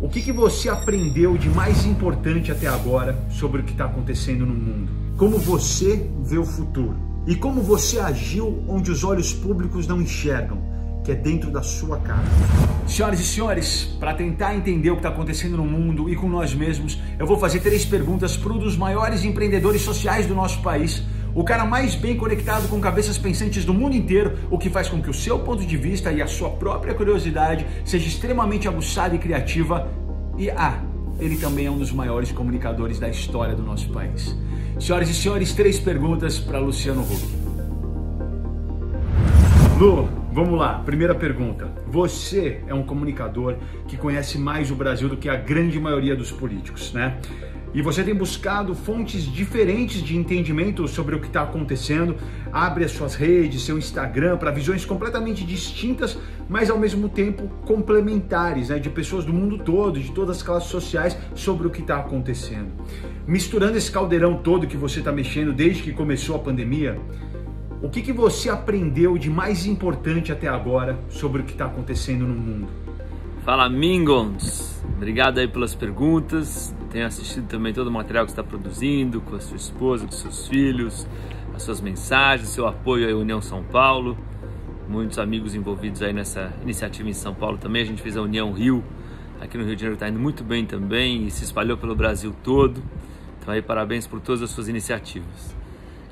O que você aprendeu de mais importante até agora sobre o que está acontecendo no mundo? Como você vê o futuro? E como você agiu onde os olhos públicos não enxergam, que é dentro da sua casa? Senhoras e senhores, para tentar entender o que está acontecendo no mundo e com nós mesmos, eu vou fazer 3 perguntas para um dos maiores empreendedores sociais do nosso país, o cara mais bem conectado com cabeças pensantes do mundo inteiro, o que faz com que o seu ponto de vista e a sua própria curiosidade seja extremamente aguçada e criativa. E ele também é um dos maiores comunicadores da história do nosso país. Senhoras e senhores, 3 perguntas para Luciano Huck. Lu, vamos lá. Primeira pergunta. Você é um comunicador que conhece mais o Brasil do que a grande maioria dos políticos, né? E você tem buscado fontes diferentes de entendimento sobre o que está acontecendo, abre as suas redes, seu Instagram, para visões completamente distintas, mas ao mesmo tempo complementares, né? De pessoas do mundo todo, de todas as classes sociais, sobre o que está acontecendo. Misturando esse caldeirão todo que você está mexendo desde que começou a pandemia, o que você aprendeu de mais importante até agora sobre o que está acontecendo no mundo? Fala, amigos! Obrigado aí pelas perguntas. Tenho assistido também todo o material que você está produzindo, com a sua esposa, com seus filhos, as suas mensagens, seu apoio à União São Paulo. Muitos amigos envolvidos aí nessa iniciativa em São Paulo também. A gente fez a União Rio, aqui no Rio de Janeiro está indo muito bem também e se espalhou pelo Brasil todo. Então aí parabéns por todas as suas iniciativas.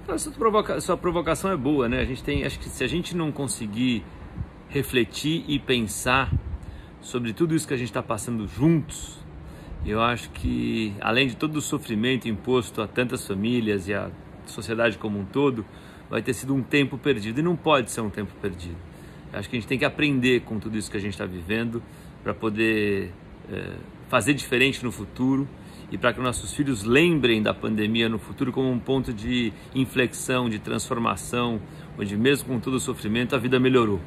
A sua provocação é boa, né? Acho que se a gente não conseguir refletir e pensar sobre tudo isso que a gente está passando juntos, eu acho que, além de todo o sofrimento imposto a tantas famílias e à sociedade como um todo, vai ter sido um tempo perdido, e não pode ser um tempo perdido. Eu acho que a gente tem que aprender com tudo isso que a gente está vivendo para poder fazer diferente no futuro e para que nossos filhos lembrem da pandemia no futuro como um ponto de inflexão, de transformação, onde mesmo com todo o sofrimento a vida melhorou.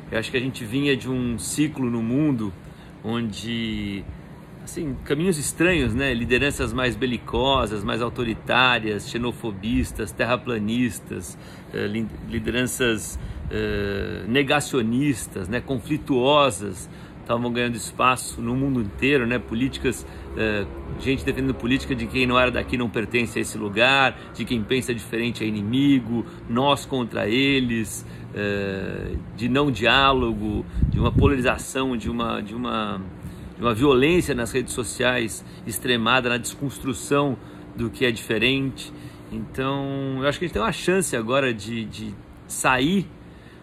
Eu acho que a gente vinha de um ciclo no mundo onde, assim, caminhos estranhos, né? Lideranças mais belicosas, mais autoritárias, xenofobistas, terraplanistas, lideranças negacionistas, né? Conflituosas, estavam ganhando espaço no mundo inteiro, né? Políticas, gente defendendo política de quem não era daqui não pertence a esse lugar, de quem pensa diferente é inimigo, nós contra eles, de não diálogo, de uma polarização, de uma violência nas redes sociais extremada, na desconstrução do que é diferente. Então, eu acho que a gente tem uma chance agora de sair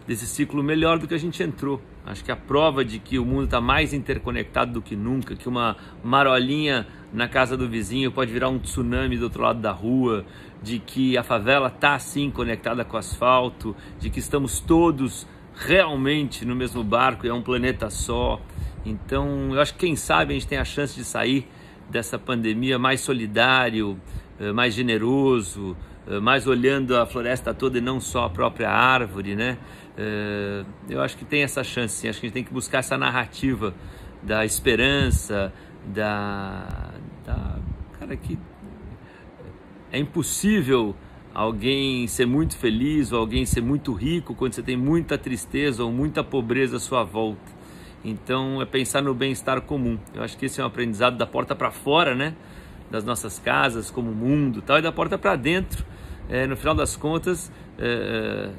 desse ciclo melhor do que a gente entrou. Acho que a prova de que o mundo está mais interconectado do que nunca, que uma marolinha na casa do vizinho pode virar um tsunami do outro lado da rua, de que a favela está sim conectada com o asfalto, de que estamos todos realmente no mesmo barco e é um planeta só. Então, eu acho que quem sabe a gente tem a chance de sair dessa pandemia mais solidário, mais generoso, mais olhando a floresta toda e não só a própria árvore, né? Eu acho que tem essa chance, sim. Acho que a gente tem que buscar essa narrativa da esperança, cara, que é impossível alguém ser muito feliz ou alguém ser muito rico quando você tem muita tristeza ou muita pobreza à sua volta. Então é pensar no bem-estar comum. Eu acho que esse é um aprendizado da porta para fora, né? Das nossas casas, como mundo, tal, e da porta para dentro. No final das contas,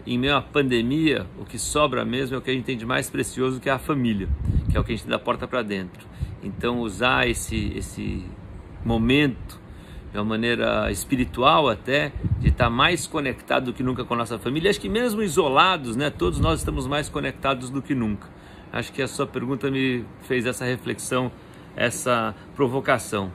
em meio à pandemia, o que sobra mesmo é o que a gente tem de mais precioso, que é a família, que é o que a gente tem da porta para dentro. Então usar esse momento de uma maneira espiritual até, de estar mais conectado do que nunca com a nossa família. Acho que mesmo isolados, né, todos nós estamos mais conectados do que nunca. Acho que a sua pergunta me fez essa reflexão, essa provocação.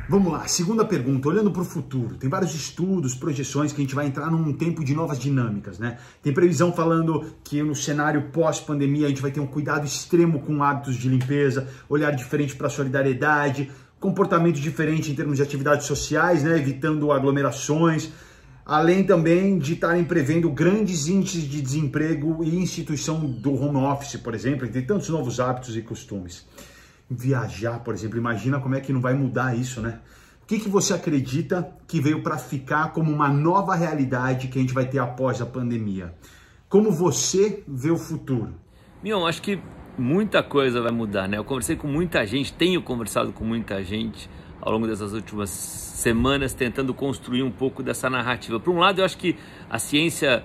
Vamos lá, segunda pergunta, olhando para o futuro. Tem vários estudos, projeções que a gente vai entrar num tempo de novas dinâmicas, né? Tem previsão falando que no cenário pós-pandemia a gente vai ter um cuidado extremo com hábitos de limpeza, olhar diferente para a solidariedade, comportamento diferente em termos de atividades sociais, né? Evitando aglomerações, além também de estarem prevendo grandes índices de desemprego e instituição do home office, por exemplo, entre tantos novos hábitos e costumes. Viajar, por exemplo, imagina como é que não vai mudar isso, né? O que você acredita que veio para ficar como uma nova realidade que a gente vai ter após a pandemia? Como você vê o futuro? Mion, acho que muita coisa vai mudar, né? Eu conversei com muita gente, tenho conversado com muita gente ao longo dessas últimas semanas, tentando construir um pouco dessa narrativa. Por um lado, eu acho que a ciência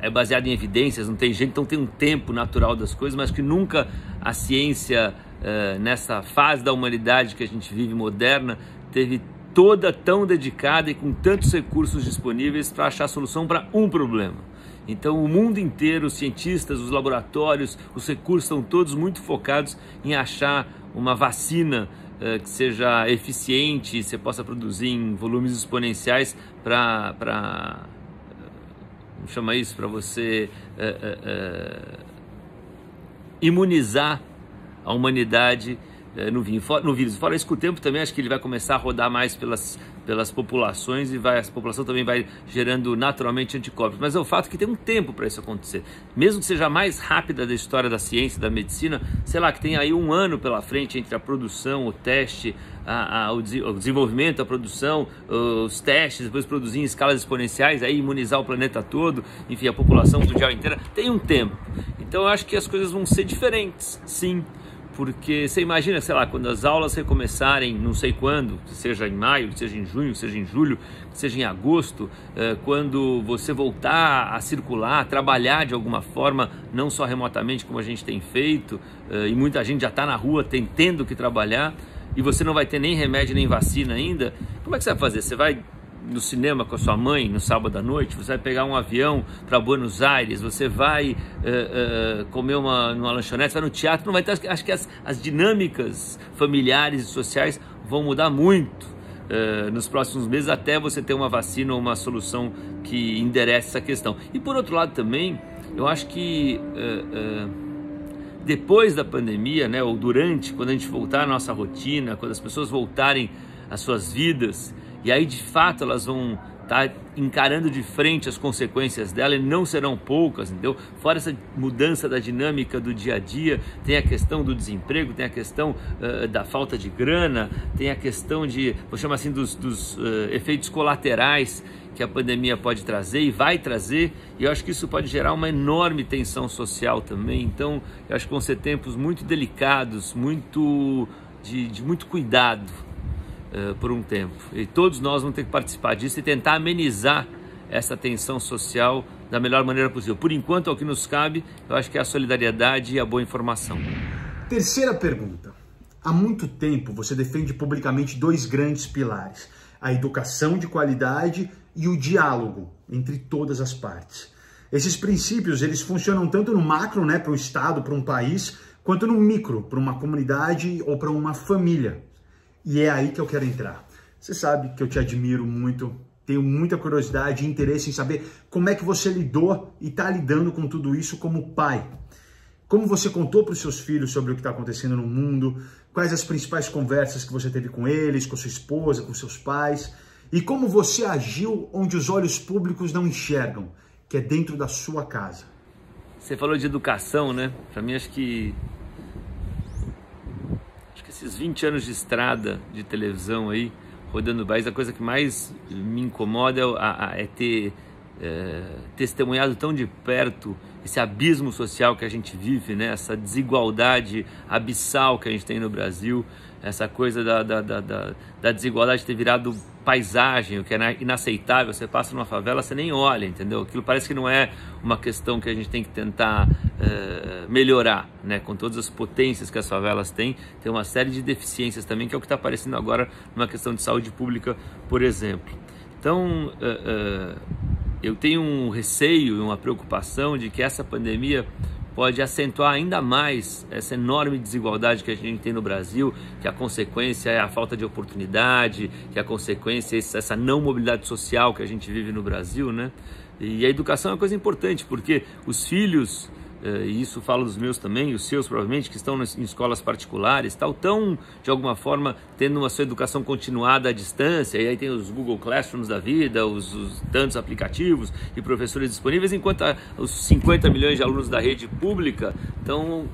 é baseada em evidências, não tem jeito, então tem um tempo natural das coisas, mas que nunca a ciência, nessa fase da humanidade que a gente vive moderna, teve toda tão dedicada e com tantos recursos disponíveis para achar solução para um problema. Então o mundo inteiro, os cientistas, os laboratórios, os recursos estão todos muito focados em achar uma vacina que seja eficiente e você possa produzir em volumes exponenciais para chama isso, para você imunizar a humanidade no vírus. Fora isso, com o tempo também acho que ele vai começar a rodar mais pelas populações e a população também vai gerando naturalmente anticorpos. Mas é o fato que tem um tempo para isso acontecer. Mesmo que seja a mais rápida da história da ciência, da medicina, sei lá, que tem aí 1 ano pela frente entre a produção, o teste, o desenvolvimento, a produção, os testes, depois produzir em escalas exponenciais, aí imunizar o planeta todo, enfim, a população mundial inteira, tem um tempo. Então eu acho que as coisas vão ser diferentes, sim. Porque você imagina, sei lá, quando as aulas recomeçarem, não sei quando, seja em maio, seja em junho, seja em julho, seja em agosto, quando você voltar a circular, a trabalhar de alguma forma, não só remotamente como a gente tem feito, e muita gente já está na rua tendo que trabalhar, e você não vai ter nem remédio nem vacina ainda, como é que você vai fazer? Você vai no cinema com a sua mãe no sábado à noite, você vai pegar um avião para Buenos Aires, você vai comer numa lanchonete, vai no teatro, não vai ter, acho que as dinâmicas familiares e sociais vão mudar muito nos próximos meses, até você ter uma vacina ou uma solução que enderece essa questão. E por outro lado também, eu acho que depois da pandemia, né, ou durante, quando a gente voltar à nossa rotina, quando as pessoas voltarem às suas vidas, e aí de fato elas vão estar encarando de frente as consequências dela, e não serão poucas, entendeu? Fora essa mudança da dinâmica do dia a dia, tem a questão do desemprego, tem a questão da falta de grana, tem a questão de, vou chamar assim, dos efeitos colaterais que a pandemia pode trazer e vai trazer, e eu acho que isso pode gerar uma enorme tensão social também. Então eu acho que vão ser tempos muito delicados, de muito cuidado por um tempo, e todos nós vamos ter que participar disso e tentar amenizar essa tensão social da melhor maneira possível. Por enquanto, ao que nos cabe, eu acho que é a solidariedade e a boa informação. Terceira pergunta. Há muito tempo você defende publicamente 2 grandes pilares: a educação de qualidade e o diálogo entre todas as partes. Esses princípios, eles funcionam tanto no macro, né, para um estado, para um país, quanto no micro, para uma comunidade ou para uma família. E é aí que eu quero entrar. Você sabe que eu te admiro muito, tenho muita curiosidade e interesse em saber como é que você lidou e está lidando com tudo isso como pai. Como você contou para os seus filhos sobre o que está acontecendo no mundo, quais as principais conversas que você teve com eles, com sua esposa, com seus pais, e como você agiu onde os olhos públicos não enxergam, que é dentro da sua casa. Você falou de educação, né? Para mim, acho que esses 20 anos de estrada de televisão aí, rodando o país, a coisa que mais me incomoda é ter testemunhado tão de perto esse abismo social que a gente vive, né? Essa desigualdade abissal que a gente tem no Brasil, essa coisa da desigualdade ter virado paisagem, o que é inaceitável. Você passa numa favela, você nem olha, entendeu? Aquilo parece que não é uma questão que a gente tem que tentar melhorar, né? Com todas as potências que as favelas têm, tem uma série de deficiências também, que é o que está aparecendo agora numa questão de saúde pública, por exemplo. Então, eu tenho um receio e uma preocupação de que essa pandemia pode acentuar ainda mais essa enorme desigualdade que a gente tem no Brasil, que a consequência é a falta de oportunidade, que a consequência é essa não mobilidade social que a gente vive no Brasil, né? E a educação é uma coisa importante, porque os filhos, e isso falo dos meus também, os seus provavelmente, que estão em escolas particulares, estão de alguma forma tendo uma sua educação continuada à distância, e aí tem os Google Classrooms da vida, os tantos aplicativos e professores disponíveis, enquanto os 50 milhões de alunos da rede pública estão,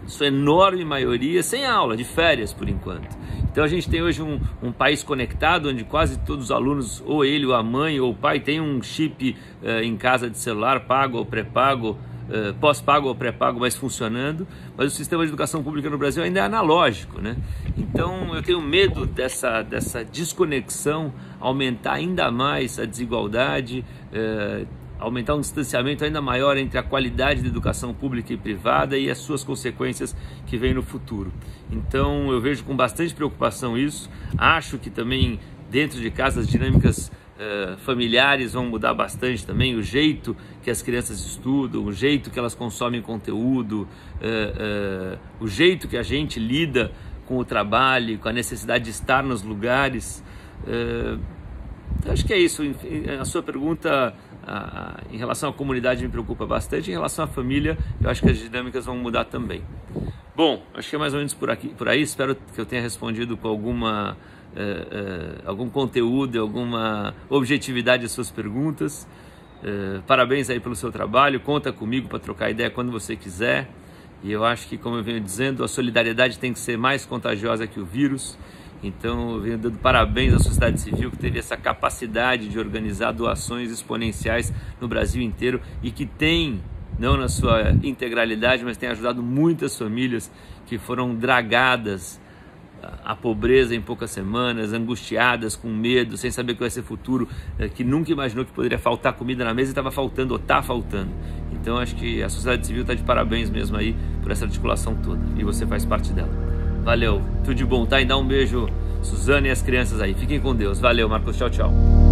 sua enorme maioria, sem aula, de férias por enquanto. Então a gente tem hoje um país conectado, onde quase todos os alunos, ou ele, ou a mãe, ou o pai, tem um chip em casa de celular, pago ou pré-pago, pós-pago ou pré-pago, mas funcionando, mas o sistema de educação pública no Brasil ainda é analógico, né? Então eu tenho medo dessa desconexão aumentar ainda mais a desigualdade, aumentar um distanciamento ainda maior entre a qualidade da educação pública e privada e as suas consequências que vêm no futuro. Então eu vejo com bastante preocupação isso. Acho que também dentro de casa as dinâmicas familiares vão mudar bastante também, o jeito que as crianças estudam, o jeito que elas consomem conteúdo, o jeito que a gente lida com o trabalho, com a necessidade de estar nos lugares. Acho que é isso. A sua pergunta em relação à comunidade me preocupa bastante. Em relação à família, eu acho que as dinâmicas vão mudar também. Bom, acho que é mais ou menos por aí. Espero que eu tenha respondido com algum conteúdo, alguma objetividade às suas perguntas. Parabéns aí pelo seu trabalho. Conta comigo para trocar ideia quando você quiser. E eu acho que, como eu venho dizendo, a solidariedade tem que ser mais contagiosa que o vírus. Então eu venho dando parabéns à sociedade civil que teve essa capacidade de organizar doações exponenciais no Brasil inteiro e que tem, não na sua integralidade, mas tem ajudado muitas famílias que foram dragadas à pobreza em poucas semanas, angustiadas, com medo, sem saber o que vai ser futuro, que nunca imaginou que poderia faltar comida na mesa e estava faltando ou está faltando. Então acho que a sociedade civil está de parabéns mesmo aí por essa articulação toda e você faz parte dela. Valeu, tudo de bom, tá? E dá um beijo, Suzana e as crianças aí. Fiquem com Deus. Valeu, Marcos. Tchau, tchau.